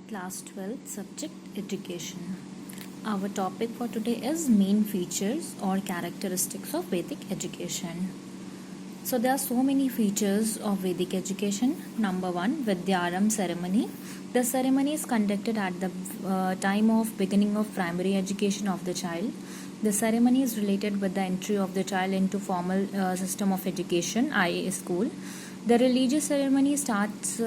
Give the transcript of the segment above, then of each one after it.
Class 12 subject education. Our topic for today is main features or characteristics of Vedic education. So there are so many features of Vedic education. Number one, Vidyaram ceremony. The ceremony is conducted at the time of beginning of primary education of the child. The ceremony is related with the entry of the child into formal system of education, i.e. school. The religious ceremony starts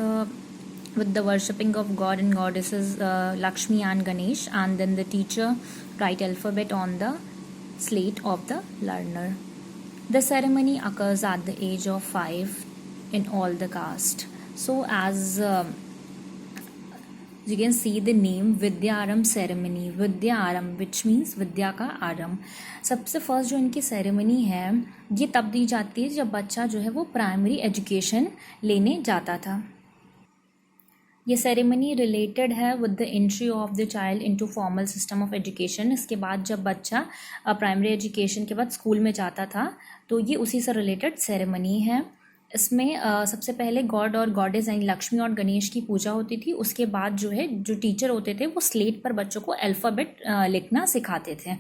with the worshipping of god and goddesses Lakshmi and Ganesh, and then the teacher write alphabet on the slate of the learner. The ceremony occurs at the age of 5 in all the caste. So as you can see the name Vidyaram ceremony, Vidyaram which means विद्या का आरंभ. सबसे first जो इनकी ceremony है ये तब दी जाती है जब बच्चा जो है वो प्राइमरी एजुकेशन लेने जाता था. ये सेरेमनी रिलेटेड है with the entry of the child into formal system of education. इसके बाद जब बच्चा प्राइमरी एजुकेशन के बाद स्कूल में जाता था तो ये उसी से रिलेटेड सेरेमनी है. इसमें सबसे पहले गॉड और गॉडेस यानी लक्ष्मी और गणेश की पूजा होती थी. उसके बाद जो है जो टीचर होते थे वो स्लेट पर बच्चों को अल्फ़ाबेट लिखना सिखाते थे.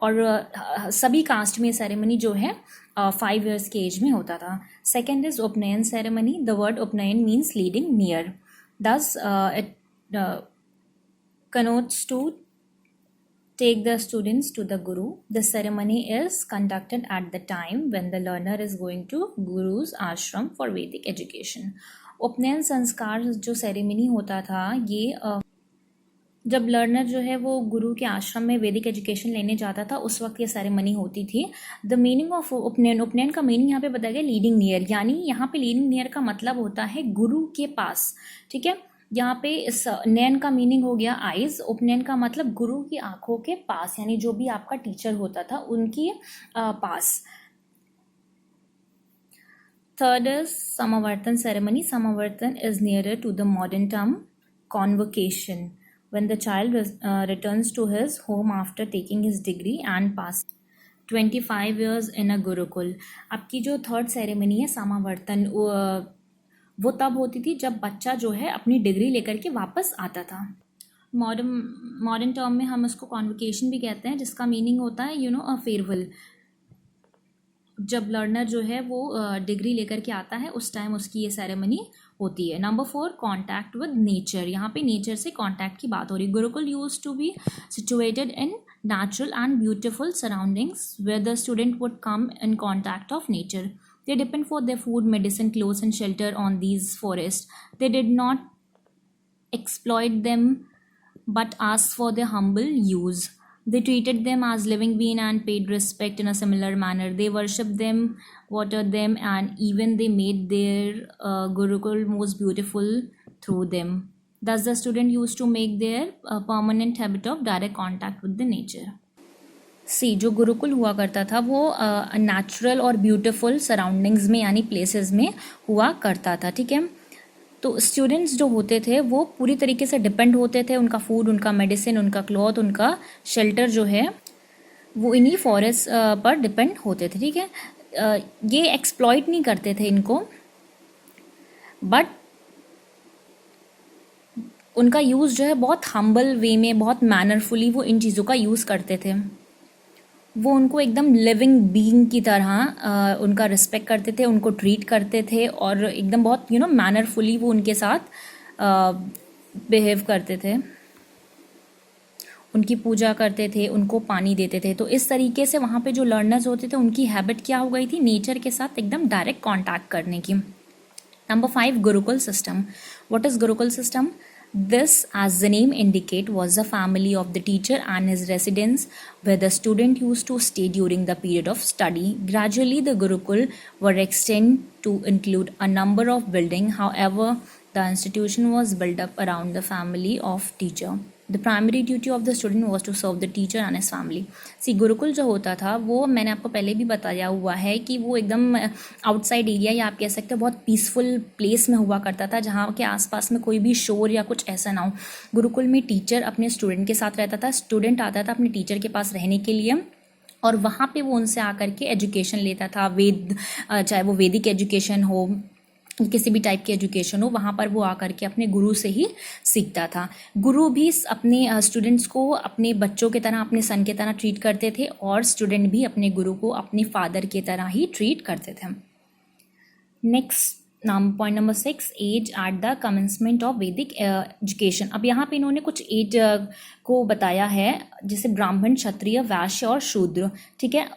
और सभी कास्ट में सेरेमनी जो है 5 years के एज में होता था. सेकेंड इज उपनयन सेरेमनी. द वर्ड उपनयन means leading near. Thus, it connotes to take the students to the guru. The ceremony is conducted at the time when the learner is going to guru's ashram for Vedic education. उपनयन संस्कार जो ceremony होता था ये जब learner जो है वो गुरु के आश्रम में वैदिक एजुकेशन लेने जाता था उस वक्त ये सेरेमनी होती थी. द मीनिंग ऑफ उपनयन, उपनयन का मीनिंग यहाँ पे बताया गया लीडिंग नियर, यानी यहाँ पे लीडिंग नियर का मतलब होता है गुरु के पास. ठीक है, यहाँ पे इस नयन का मीनिंग हो गया आइज. उपनयन का मतलब गुरु की आंखों के पास, यानी जो भी आपका टीचर होता था उनकी पास. Third is samavartan ceremony. Samavartan is nearer to the modern term convocation when the child returns to his home after taking his degree and pass 25 years in a gurukul. आपकी जो थर्ड सेरेमनी है समावर्तन वो तब होती थी जब बच्चा जो है अपनी डिग्री लेकर के वापस आता था. मॉडर्न टर्म में हम उसको कॉन्वोकेशन भी कहते हैं जिसका मीनिंग होता है अ फेयरवेल. जब लर्नर जो है वो डिग्री लेकर के आता है उस टाइम उसकी ये सेरेमनी होती है. Number 4, contact with nature. यहाँ पे नेचर से कॉन्टैक्ट की बात हो रही है. Gurukul use to be situated in natural and beautiful surroundings where the student would come in contact of nature. They depend for their food, medicine, clothes and shelter on these forest. They did not exploit them but asked for their humble use. They treated them as living beings and paid respect in a similar manner. They worshipped them, watered them, and even they made their Gurukul most beautiful through them. Thus, the student used to make their permanent habit of direct contact with the nature. सी जो गुरुकुल हुआ करता था वो natural और beautiful surroundings में यानी places में हुआ करता था. ठीक है, तो स्टूडेंट्स जो होते थे वो पूरी तरीके से डिपेंड होते थे. उनका फूड, उनका मेडिसिन, उनका क्लॉथ, उनका शेल्टर जो है वो इन्हीं फॉरेस्ट पर डिपेंड होते थे. ठीक है, ये एक्सप्लॉइट नहीं करते थे इनको, बट उनका यूज़ जो है बहुत हम्बल वे में, बहुत मैनरफुली वो इन चीज़ों का यूज़ करते थे. वो उनको एकदम लिविंग बीइंग की तरह उनका रिस्पेक्ट करते थे, उनको ट्रीट करते थे और एकदम बहुत मैनरफुली वो उनके साथ बिहेव करते थे, उनकी पूजा करते थे, उनको पानी देते थे. तो इस तरीके से वहाँ पे जो लर्नर्स होते थे उनकी हैबिट क्या हो गई थी, नेचर के साथ एकदम डायरेक्ट कांटेक्ट करने की. Number 5, Gurukul system. What is Gurukul system? This, as the name indicate, was the family of the teacher and his residence where the student used to stay during the period of study. Gradually, the Gurukul were extended to include a number of buildings. However, the institution was built up around the family of teacher. The primary duty of the student was to serve the teacher and his family. सी गुरुकुल जो होता था वो मैंने आपको पहले भी बताया हुआ है कि वो एकदम आउटसाइड एरिया या आप कह सकते हो बहुत पीसफुल प्लेस में हुआ करता था जहाँ के आसपास में कोई भी शोर या कुछ ऐसा ना हो. गुरुकुल में टीचर अपने स्टूडेंट के साथ रहता था, स्टूडेंट आता था अपने टीचर के पास रहने के लिए और वहाँ पे वो उनसे आकर के एजुकेशन लेता था. चाहे वो वैदिक एजुकेशन हो किसी भी टाइप की एजुकेशन हो, वहाँ पर वो आकर के अपने गुरु से ही सीखता था। गुरु भी अपने स्टूडेंट्स को अपने बच्चों की तरह, अपने सन की तरह ट्रीट करते थे, और स्टूडेंट भी अपने गुरु को अपने फादर की तरह ही ट्रीट करते थे। Next point number 6, as at the commencement of वैदिक एजुकेशन। अब यहाँ पे इन्होंने कुछ एज को बताया है, जैसे ब्राह्मण, क्षत्रिय, वैश्य और शूद्र। ठीक है,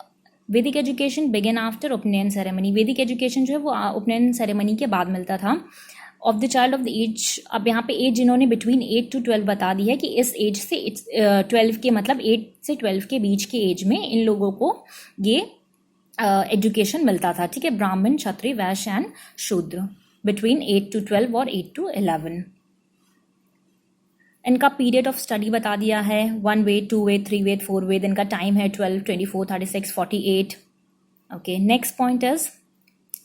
Vedic education begin after upanayan ceremony. Vedic education जो है वो उपनयन सेरेमनी के बाद मिलता था। Of the child of the age, अब यहाँ पे एज इन्होंने बिटवीन 8 to 12 बता दी है कि इस एज से 12 के, मतलब 8 से 12 के बीच के एज में इन लोगों को ये एजुकेशन मिलता था। ठीक है, ब्राह्मण, क्षत्रिय, वैश्य एंड शूद्र, बिटवीन 8 to 12 और 8 to 11। इनका पीरियड ऑफ स्टडी बता दिया है, 1 वेद, 2 वेद, 3 वेद, 4 वेद। इनका टाइम है 12, 24, 36, 48। Okay, next point is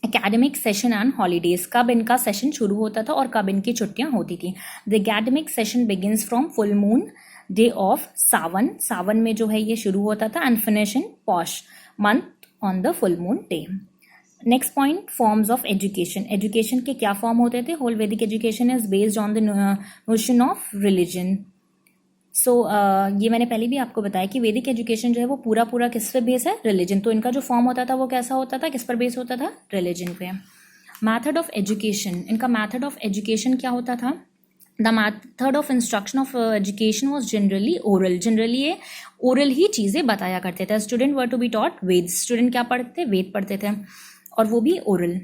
academic session and holidays. कब इनका सेशन शुरू होता था और कब इनकी छुट्टियां होती थी। The academic session begins from full moon day of Sawan, Sawan में जो है ये शुरू होता था, and finish in Paush month on the full moon day. Next point, forms of education. Education के क्या फॉर्म होते थे। Whole Vedic education is based on the notion of religion. So ये मैंने पहले भी आपको बताया कि वैदिक एजुकेशन जो है वो पूरा पूरा किस पे बेस है, रिलीजन। तो इनका जो फॉर्म होता था वो कैसा होता था, किस पर बेस होता था, रिलीजन पे। मैथड ऑफ एजुकेशन, इनका मैथड ऑफ एजुकेशन क्या होता था। The method of instruction of education was generally oral. Generally ये ओरल ही चीज़ें बताया करते थे। Student were to be taught Ved, student क्या पढ़ते, वेद पढ़ते थे, और वो भी oral.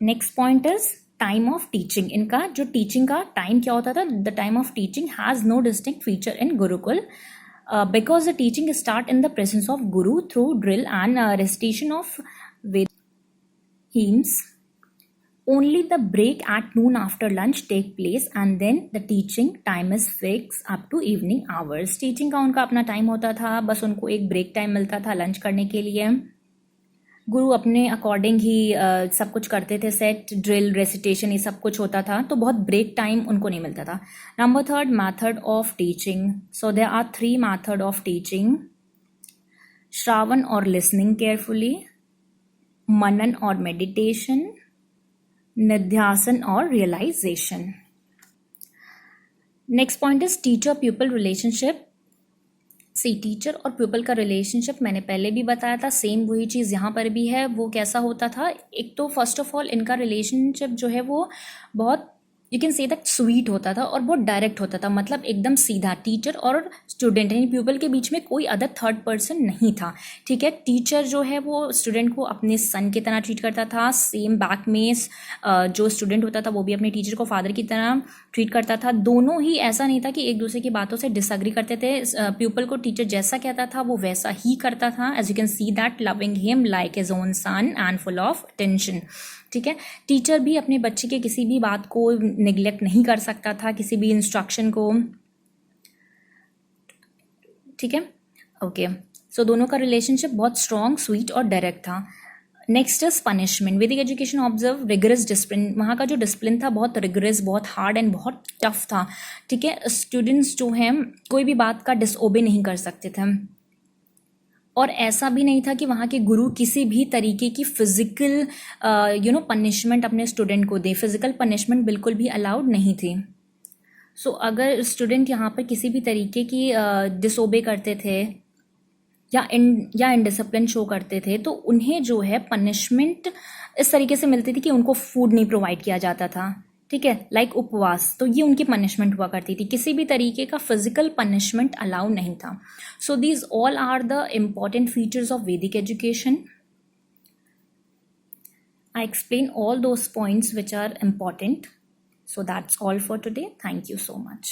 Next point is time of teaching. इनका जो टीचिंग का टाइम क्या होता था, the time of teaching has no distinct feature in Gurukul because the teaching start in the presence of guru through drill and recitation of Veda hymns. Only the break at noon after lunch take place and then the teaching time is fixed up to evening hours. Teaching का उनका अपना time होता था, बस उनको एक break time मिलता था लंच करने के लिए। गुरु अपने अकॉर्डिंग ही सब कुछ करते थे, सेट, ड्रिल, रेसिटेशन, ये सब कुछ होता था, तो बहुत ब्रेक टाइम उनको नहीं मिलता था। Number 3, method of teaching. So there are 3 method of teaching, Shravan और लिसनिंग केयरफुली, मनन और मेडिटेशन, निध्यासन और realisation. Next point is teacher pupil relationship. See, teacher और प्यूपल का रिलेशनशिप मैंने पहले भी बताया था, सेम वही चीज़ यहाँ पर भी है। वो कैसा होता था, एक तो फर्स्ट ऑफ ऑल इनका रिलेशनशिप जो है वो बहुत, you can say that sweet होता था और बहुत डायरेक्ट होता था, मतलब एकदम सीधा। टीचर और स्टूडेंट यानी प्यूपल के बीच में कोई अदर थर्ड पर्सन नहीं था। ठीक है, टीचर जो है वो स्टूडेंट को अपने सन की तरह ट्रीट करता था, सेम बैक में जो स्टूडेंट होता था वो भी अपने टीचर को फादर की तरह ट्रीट करता था। दोनों ही ऐसा नहीं था कि एक दूसरे की बातों से डिसएग्री करते थे। प्यूपल को टीचर जैसा कहता था वो वैसा ही करता था, as you can see that, loving him like his own son and full of attention. ठीक है, टीचर भी अपने बच्चे के किसी भी बात को निगलेक्ट नहीं कर सकता था, किसी भी इंस्ट्रक्शन को। ठीक है, ओके। सो दोनों का रिलेशनशिप बहुत स्ट्रॉन्ग, स्वीट और डायरेक्ट था। Next is punishment. वैदिक एजुकेशन ऑब्जर्व रिगरस डिसिप्लिन। वहाँ का जो डिसिप्लिन था बहुत रिगरस, बहुत हार्ड एंड बहुत टफ था। ठीक है, स्टूडेंट्स जो हैं कोई भी बात का डिसओबे नहीं कर सकते थे, और ऐसा भी नहीं था कि वहाँ के गुरु किसी भी तरीके की फिजिकल पनिशमेंट अपने स्टूडेंट को दे। फिजिकल पनिशमेंट बिल्कुल भी अलाउड नहीं थी। सो अगर स्टूडेंट यहाँ पर किसी भी तरीके की डिसोबे करते थे या इनडिसिप्लिन शो करते थे, तो उन्हें जो है पनिशमेंट इस तरीके से मिलती थी कि उनको फूड नहीं प्रोवाइड किया जाता था। ठीक है, लाइक उपवास, तो ये उनकी पनिशमेंट हुआ करती थी। किसी भी तरीके का फिजिकल पनिशमेंट अलाउ नहीं था। So these all are the important features of वैदिक education. I explain all those points which are important. So that's all for today. Thank you so much.